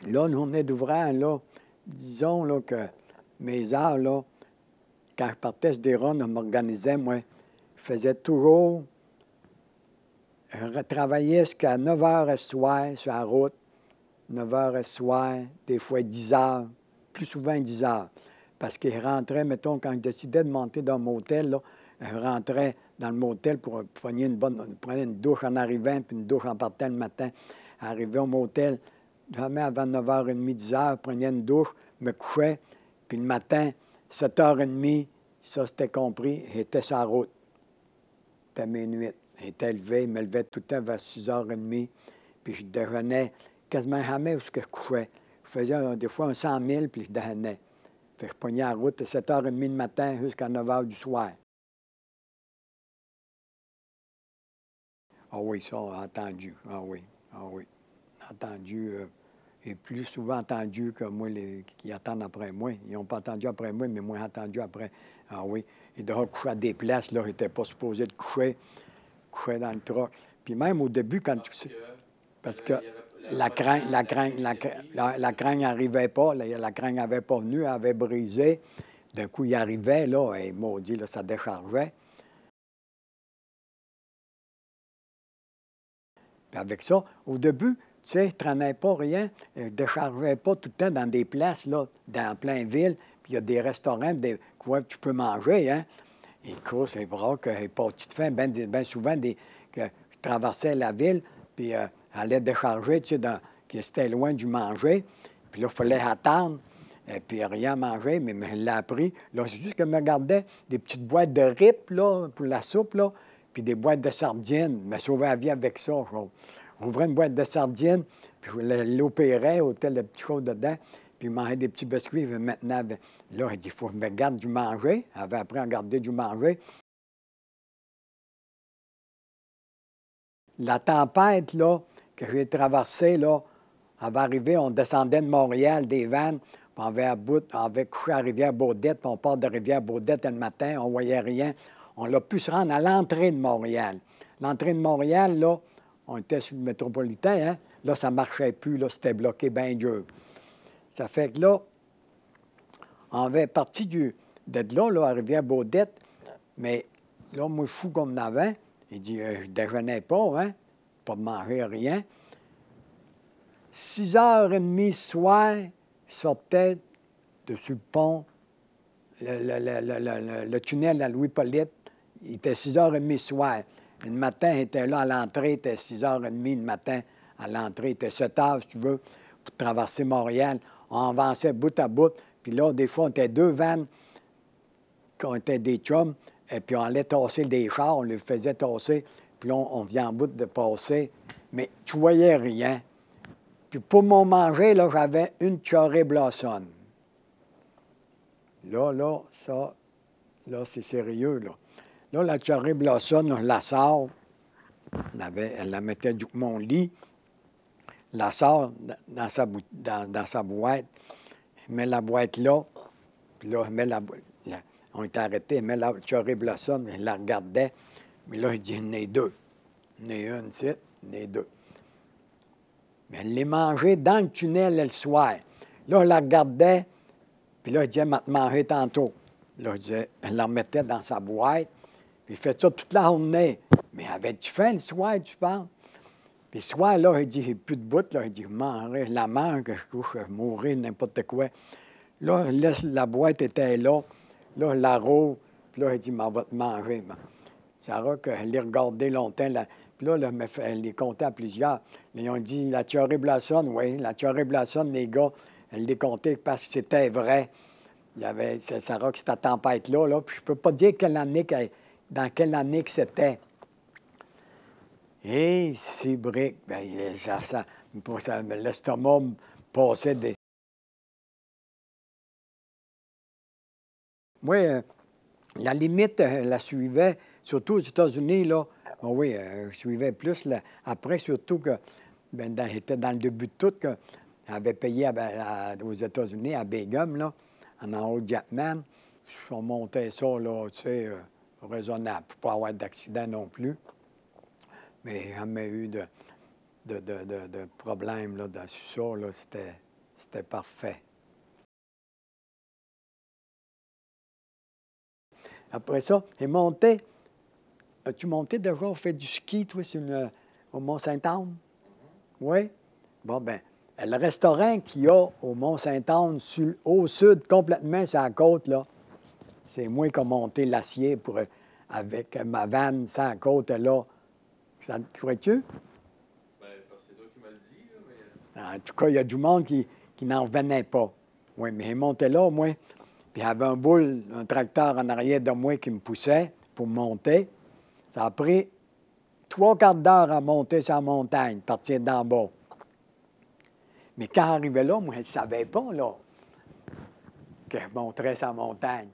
Là, nous, on est d'ouvrage, là, disons là, que mes heures, là, quand je partais sur des runs, on m'organisait, moi, je faisais toujours, je travaillais jusqu'à 9 h le soir sur la route, 9 h le soir, des fois 10 h, plus souvent 10 h. Parce que je rentrais, mettons, quand je décidais de monter dans mon motel, là, je rentrais dans le motel pour prendre une douche en arrivant, puis une douche en partant le matin. Arrivé au motel, jamais avant 9 h 30, 10 h, je prenais une douche, me couchais, puis le matin, 7 h 30, ça c'était compris, j'étais sur la route. C'était minuit. J'étais levé, je me levais tout le temps vers 6 h 30, puis je déjeunais quasiment jamais où je couchais. Je faisais des fois un 100 000, puis je déjeunais. Fait que je pognais la route de 7 h 30 le matin jusqu'à 9 h du soir. Ah oui, ça, on a entendu. Ah oui, ah oui. Entendu, et plus souvent entendu que moi, qui attendent après moi. Ils n'ont pas attendu après moi, mais moi, entendu après. Ah oui. Ils devaient coucher à des places, là, ils n'étaient pas supposés de coucher dans le truck. Puis même au début, quand tu... Parce que la crainte n'arrivait pas, la crainte n'avait pas venu, elle avait brisé. D'un coup, il arrivait, là, et maudit, là, ça déchargeait. Puis avec ça, au début, tu sais, je ne traînais pas rien, je ne déchargeais pas tout le temps dans des places, là, dans plein ville, puis il y a des restaurants, des coins que tu peux manger, hein. Et écoute, c'est vrai que j'ai pas petite faim, bien souvent, que je traversais la ville, puis allait décharger, tu sais, que c'était loin du manger, puis là, il fallait attendre, et puis rien à manger, mais je l'ai appris. Là, c'est juste que je me gardais des petites boîtes de ripes, là, pour la soupe, là, puis des boîtes de sardines. Je me sauvais la vie avec ça. J'ouvrais une boîte de sardines, puis je l'opérais, ôtais le petit chose dedans, puis je mangeais des petits biscuits. Maintenant, là, il faut que je me garde du manger. J'avais appris à garder du manger. La tempête, là, que j'ai traversée, là, avait arrivé, on descendait de Montréal, des vannes, puis on avait couché à Rivière-Baudette, puis on part de Rivière-Baudette le matin, on ne voyait rien. On a pu se rendre à l'entrée de Montréal. L'entrée de Montréal, là, on était sur le métropolitain, hein? Là, ça ne marchait plus, là, c'était bloqué bien dur. Ça fait que là, on avait parti de là, à Rivière-Baudette, mais là, moi, fou comme avant, il dit, je ne déjeunais pas, hein? Pas de manger rien. 6 h 30 ce soir, je sortais dessus le pont, le tunnel à Louis-Polyte, il était 6 h 30 ce soir. Le matin, il était là à l'entrée, il était 6 h 30 le matin à l'entrée, il était 7 h, si tu veux, pour traverser Montréal. On avançait bout à bout, puis là, des fois, on était deux vannes, on était des chums, et puis on allait tasser des chars, on les faisait tasser, puis là, on vient en bout de passer, mais tu voyais rien. Puis pour mon manger, là, j'avais une Cherry Blossom. Là, ça, là, c'est sérieux, là. Là, la Cherry Blossom, on la sort. Elle la mettait du mon lit. La sort dans sa boîte. Je mets la boîte là. Puis là, je mets on était arrêté. Je mets la Cherry Blossom. Je la regardais. Mais là, je dis, il y en a deux. Il y en a une, c'est, il y en a deux. Mais elle les mangeait dans le tunnel le soir. Là, je la regardais. Puis là, je disais, elle m'a mangé tantôt. Là, je disais, elle la remettait dans sa boîte. Puis il fait ça toute la journée. Mais avais-tu faim le soir, tu penses? Puis le soir, là, il dit, j'ai plus de bout. Là, il dit, je la mange, que je couche, je mourrai, n'importe quoi. Là, la boîte était là. Là, je la roule. Puis là, il dit, m'en va te manger. Sarah, qu'elle les regardait longtemps. Puis là, elle les comptait à plusieurs. Ils ont dit, la Cherry Blossom, oui, la Cherry Blossom, les gars, elle les comptait parce que c'était vrai. Il y avait Sarah, que cette tempête-là. Là, puis je ne peux pas dire dans quelle année que c'était. Et ces briques, bien, l'estomac me passait des... Moi, la limite, la suivais, surtout aux États-Unis, là. Oh oui, je suivais plus. Là. Après, surtout que j'étais dans le début de tout, qu'elle avait payé aux États-Unis, à Begum, là, en haut de Jackman. On montait ça, là, tu sais, raisonnable, pour pas avoir d'accident non plus. Mais jamais eu de problème là, dans ça. Là, c'était C'était parfait. Après ça, il montait. As-tu monté déjà, fait du ski, toi, au Mont-Sainte-Anne? Oui? Bon, ben, le restaurant qu'il y a au Mont-Sainte-Anne, au sud, complètement sur la côte, là, c'est moi qui ai monté l'acier avec ma vanne sur la côte, là. Ça te crois-tu? Ben, parce que c'est toi qui me le dis, là, mais... En tout cas, il y a du monde qui n'en revenait pas. Oui, mais il montait là, moi. Puis il y avait un tracteur en arrière de moi qui me poussait pour monter. Ça a pris 3/4 d'heure à monter sur la montagne, partir d'en bas. Mais quand j'arrivais là, moi, je ne savais pas, là, que je monterais sa montagne.